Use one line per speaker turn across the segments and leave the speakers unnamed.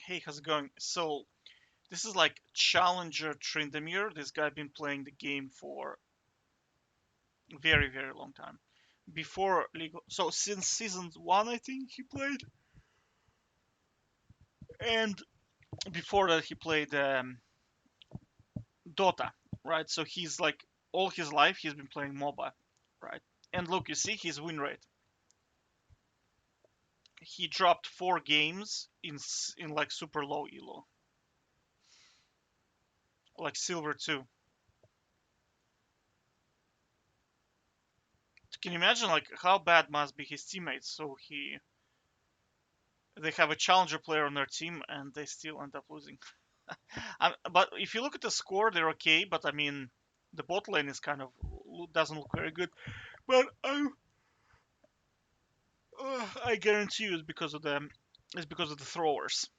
Hey, how's it going? So, this is like Challenger Tryndamere. This guy been playing the game for a very, very long time. Before League, so since season one, I think he played, and before that he played Dota, right? So he's like all his life he's been playing MOBA, right? And look, you see his win rate. He dropped 4 games in like super low elo, like silver 2. Can you imagine like how bad must be his teammates? So they have a challenger player on their team and they still end up losing. But if you look at the score, they're okay. But I mean, the bot lane is kind of doesn't look very good. But I guarantee you it's because of the throwers.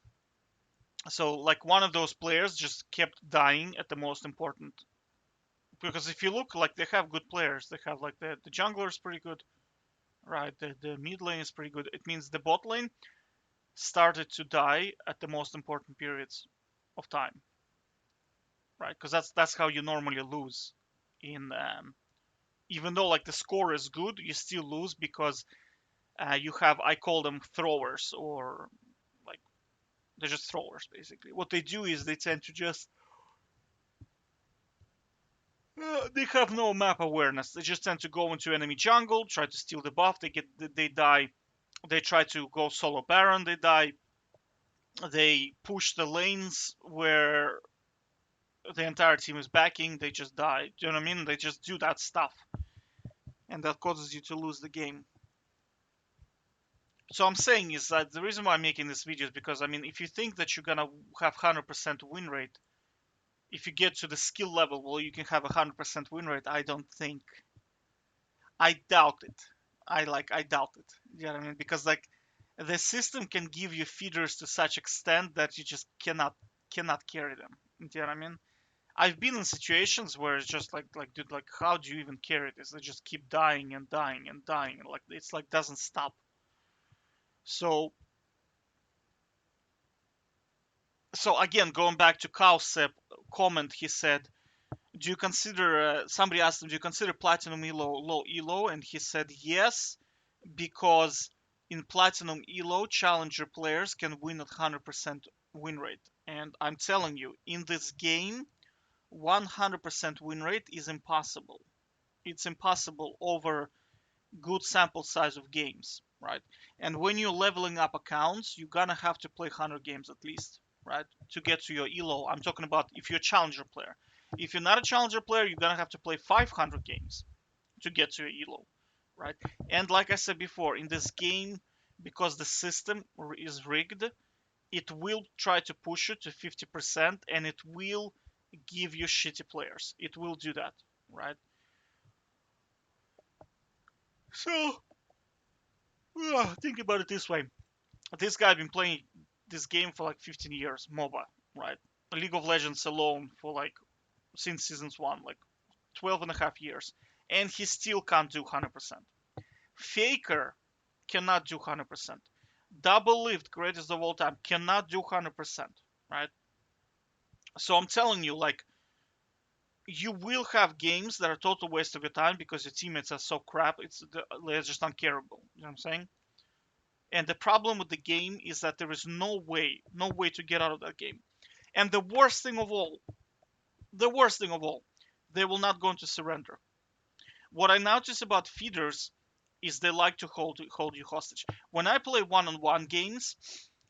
So like one of those players just kept dying at the most important. Because if you look, like they have good players. They have like the jungler is pretty good, right? The mid lane is pretty good. It means the bot lane started to die at the most important periods of time, right? Because that's how you normally lose in even though like the score is good, you still lose because you have, I call them throwers, or like they're just throwers basically. What they do is they tend to just they have no map awareness. They just tend to go into enemy jungle, try to steal the buff. They die. They try to go solo baron. They die. They push the lanes where the entire team is backing. They just die. Do you know what I mean? They just do that stuff, and that causes you to lose the game. So I'm saying is that the reason why I'm making this video is because I mean, if you think that you're gonna have 100% win rate, if you get to the skill level, well, you can have 100% win rate. I don't think. I doubt it. I doubt it. You know what I mean? Because like the system can give you feeders to such extent that you just cannot carry them. You know what I mean? I've been in situations where it's just like dude, like how do you even carry this? They just keep dying and dying and dying, and like it's like doesn't stop. So again, going back to Cowsep comment, he said, "Do you consider?" Somebody asked him, "Do you consider platinum elo low elo?" And he said, "Yes, because in platinum elo, challenger players can win at 100% win rate." And I'm telling you, in this game, 100% win rate is impossible. It's impossible over good sample size of games, right? And when you're leveling up accounts, you're gonna have to play 100 games at least, right, to get to your elo. I'm talking about if you're a challenger player. If you're not a challenger player, you're gonna have to play 500 games to get to your elo, right? And like I said before, in this game, because the system is rigged, it will try to push you to 50%, and it will give you shitty players. It will do that, right? So think about it this way: this guy been playing this game for like 15 years, MOBA, right? League of Legends alone for like since seasons one, like 12 and a half years, and he still can't do 100%. Faker cannot do 100%. Doublelift, greatest of all time, cannot do 100%, right? So I'm telling you, like, you will have games that are total waste of your time because your teammates are so crap. They're just uncareable. You know what I'm saying? And the problem with the game is that there is no way to get out of that game. And the worst thing of all, they will not going to surrender. What I notice about feeders is they like to hold you hostage. When I play one-on-one games,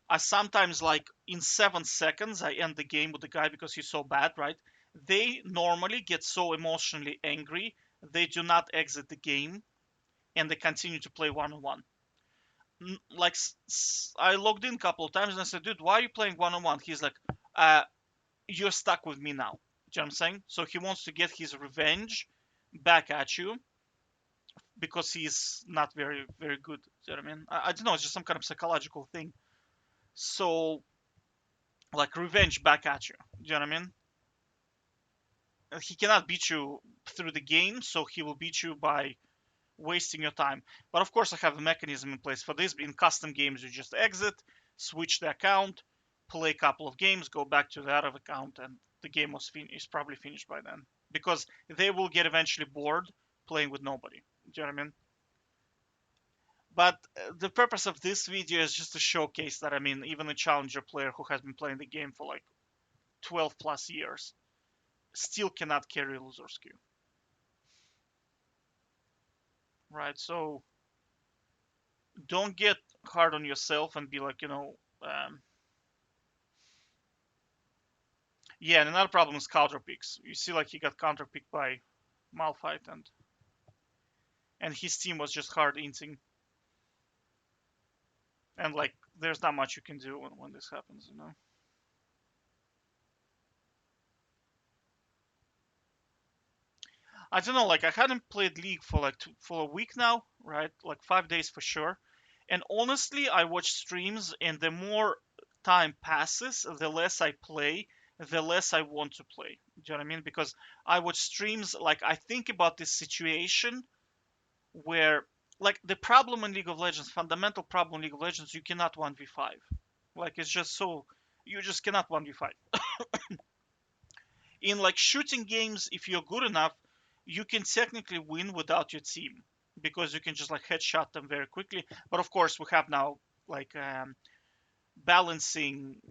I sometimes like in 7 seconds I end the game with the guy because he's so bad, right? They normally get so emotionally angry they do not exit the game and they continue to play one-on-one. Like I logged in a couple of times and I said, "Dude, why are you playing one-on-one?" He's like, "You're stuck with me now." Do you know what I'm saying? So he wants to get his revenge back at you because he's not very good. Do you know what I mean? I don't know. It's just some kind of psychological thing. So like revenge back at you. Do you know what I mean? He cannot beat you through the game, so he will beat you by wasting your time. But of course, I have a mechanism in place for this. In custom games, you just exit, switch the account, play a couple of games, go back to the other account, and the game is probably finished by then because they will get eventually bored playing with nobody. Do you know what I mean? But the purpose of this video is just to showcase that, I mean, even a challenger player who has been playing the game for like 12 plus years still cannot carry loser's queue, right? So don't get hard on yourself and be like, yeah. And another problem is counter picks. You see, like he got counter picked by Malphite, and his team was just hard inting, and like there's not much you can do when this happens, you know. I don't know, like I hadn't played League for like for a week now, right? Like 5 days for sure. And honestly, I watch streams, and the more time passes, the less I play, the less I want to play. Do you know what I mean? Because I watch streams, like I think about this situation where, like the problem in League of Legends, fundamental problem in League of Legends, you cannot 1v5. Like it's just so, you just cannot 1v5. In like shooting games, if you're good enough, you can technically win without your team because you can just like headshot them very quickly. But of course, we have now like balancing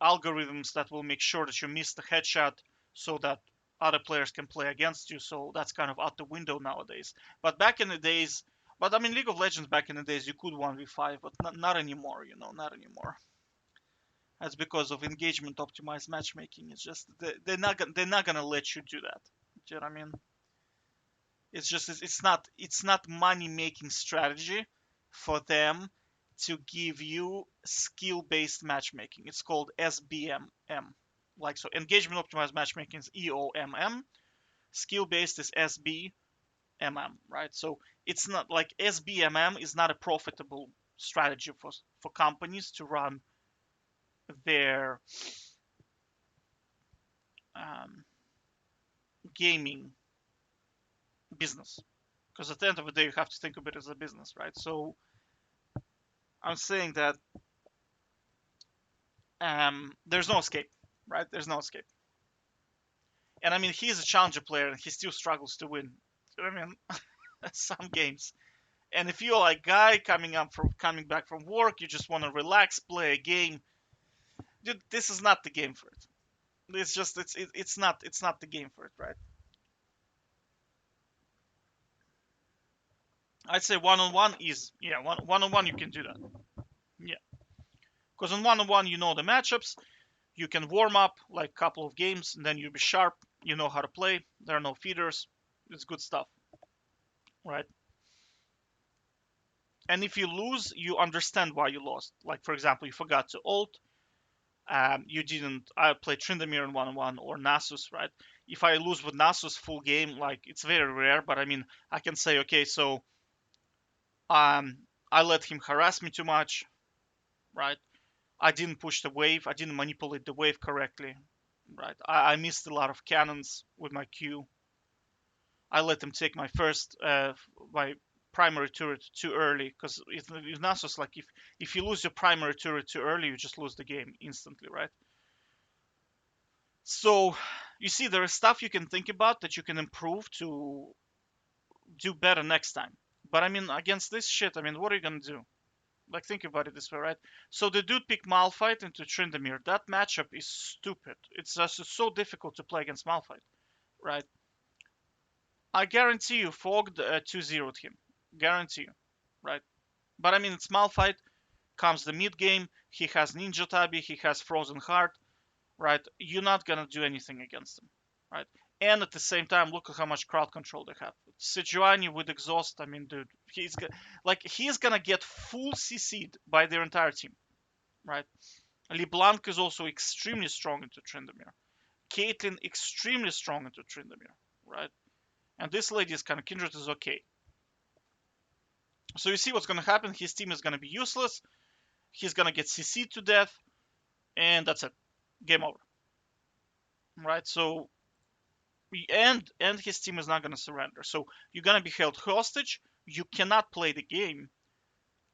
algorithms that will make sure that you miss the headshot so that other players can play against you. So that's kind of out the window nowadays. But back in the days, but I mean, League of Legends back in the days, you could 1v5, but not anymore, not anymore. That's because of engagement optimized matchmaking. It's just they're not gonna let you do that. Do you know what I mean? It's just it's not money making strategy for them to give you skill based matchmaking. It's called SBMM. Like so, engagement optimized matchmaking is EOMM. Skill based is SBMM, right? So it's not like SBMM is not a profitable strategy for companies to run their um, gaming business, because at the end of the day you have to think of it as a business, right? So I'm saying that there's no escape, right? There's no escape. And I mean, he's a challenger player and he still struggles to win. I mean, some games. And if you're like guy coming back from work, you just want to relax, play a game, dude, this is not the game for it. It's not the game for it, right? I'd say one on one is, yeah, one on one you can do that. Yeah, because on one on one you know the matchups, you can warm up like a couple of games, and then you'll be sharp. You know how to play. There are no feeders. It's good stuff, right? And if you lose, you understand why you lost. Like for example, you forgot to ult. You didn't. I played Tryndamere in one-on-one or Nasus, right? If I lose with Nasus full game, like it's very rare, but I mean, I can say, okay, so um, I let him harass me too much, right? I didn't push the wave. I didn't manipulate the wave correctly, right? I missed a lot of cannons with my Q. I let them take my primary turret too early, because it's not just like if you lose your primary turret too early, you just lose the game instantly, right? So you see, there is stuff you can think about that you can improve to do better next time. But I mean, against this shit, I mean, what are you gonna do? Like, think about it this way, right? So the dude picked Malphite into Tryndamere. That matchup is stupid. It's just so difficult to play against Malphite, right? I guarantee you, Fogg 2-0'd him. Guarantee you, right? But I mean, it's Malphite. Comes the mid game. He has Ninja Tabi. He has Frozen Heart, right? You're not gonna do anything against him, right? And at the same time, look at how much crowd control they have. Sejuani with exhaust. I mean, dude, he's gonna get full CC'd by their entire team, right? LeBlanc is also extremely strong into Tryndamere. Caitlyn extremely strong into Tryndamere, right? And this lady is kind of Kindred is okay. So you see what's going to happen. His team is going to be useless. He's going to get CC'd to death, and that's it. Game over. Right? So and his team is not going to surrender. So you're going to be held hostage. You cannot play the game,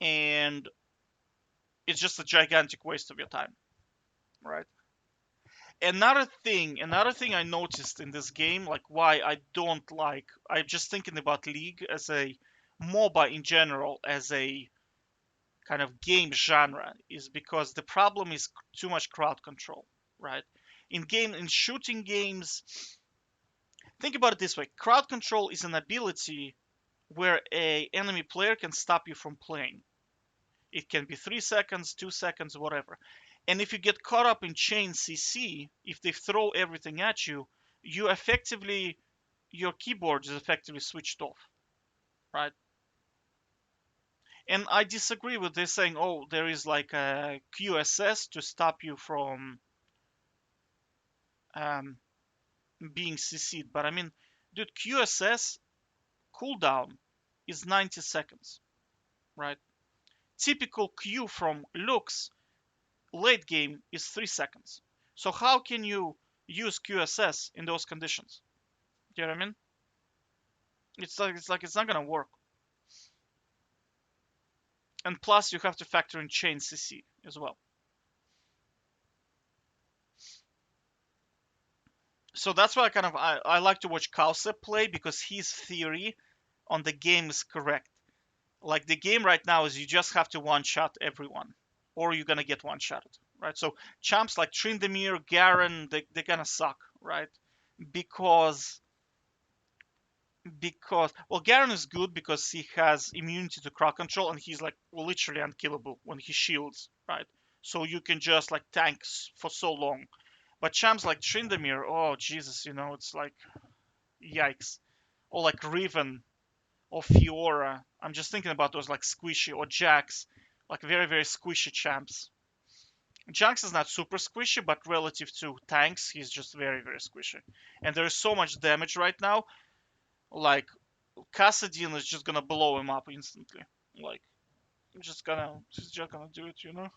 and it's just a gigantic waste of your time. right? Another thing I noticed in this game, like why I don't like, I'm just thinking about League as a MOBA in general, as a kind of game genre, is because the problem is too much crowd control, right? In shooting games, think about it this way: crowd control is an ability where a enemy player can stop you from playing. It can be 3 seconds, 2 seconds, whatever. And if you get caught up in chain CC, if they throw everything at you, you effectively, your keyboard is effectively switched off, right? And I disagree with this saying, oh, there is like a QSS to stop you from um, being CC'd. But I mean, dude, QSS cooldown is 90 seconds, right? Typical Q from Lux late game is 3 seconds. So how can you use QSS in those conditions? Do you know what I mean? It's like it's not gonna work. And plus you have to factor in chain CC as well. So that's why I like to watch Cowsep play, because his theory on the game is correct. Like the game right now is you just have to one shot everyone, or you're gonna get one shotted, right? So champs like Tryndamere, Garen, they're gonna suck, right? Because well, Garen is good because he has immunity to crowd control and he's like literally unkillable when he shields, right? So you can just like tanks for so long. But champs like Tryndamere, oh Jesus, it's like yikes. Or like Riven or Fiora. I'm just thinking about those like squishy, or Jax, like very very squishy champs. Jax is not super squishy, but relative to tanks, he's just very very squishy. And there is so much damage right now. Like Kassadin is just gonna blow him up instantly. Like just gonna do it.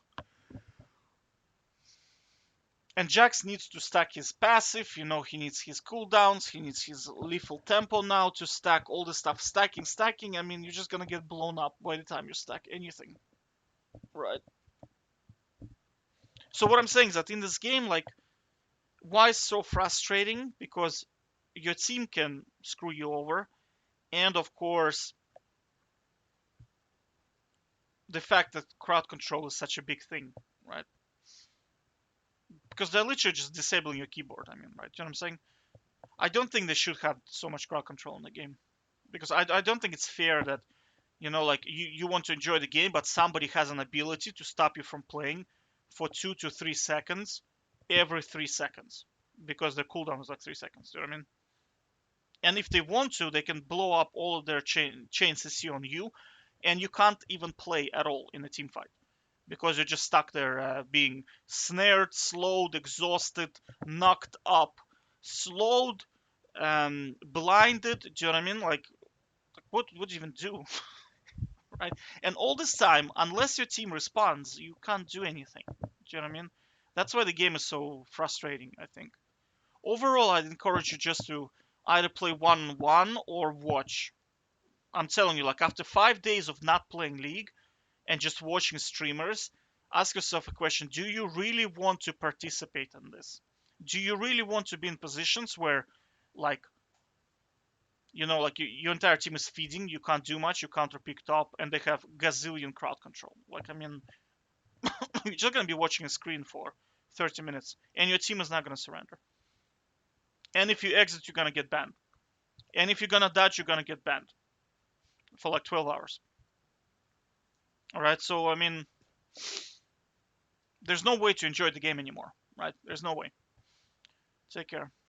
And Jax needs to stack his passive. He needs his cooldowns. He needs his lethal tempo now to stack all the stuff. Stacking. I mean, you're just gonna get blown up by the time you stack anything, right? So what I'm saying is that in this game, like, why is so frustrating? Because your team can screw you over, and of course, the fact that crowd control is such a big thing, right? Because they're literally just disabling your keyboard. I mean, right? You know what I'm saying? I don't think they should have so much crowd control in the game, because I don't think it's fair that like you want to enjoy the game, but somebody has an ability to stop you from playing for 2 to 3 seconds every 3 seconds, because their cooldown is like 3 seconds. Do you know what I mean? And if they want to, they can blow up all of their chain CC on you, and you can't even play at all in a team fight because you're just stuck there, being snared, slowed, exhausted, knocked up, slowed, blinded. Do you know what I mean? Like what would you even do, right? And all this time, unless your team responds, you can't do anything. Do you know what I mean? That's why the game is so frustrating, I think. Overall, I'd encourage you just to either play 1-on-1 or watch. I'm telling you, like after 5 days of not playing League and just watching streamers, ask yourself a question: do you really want to participate in this? Do you really want to be in positions where, like, like your entire team is feeding, you can't do much, you counterpick top, and they have gazillion crowd control? Like, I mean, you're just gonna be watching a screen for 30 minutes, and your team is not gonna surrender. And if you exit, you're gonna get banned. And if you're gonna dodge, you're gonna get banned for like 12 hours. All right, so I mean, there's no way to enjoy the game anymore, right? There's no way. Take care.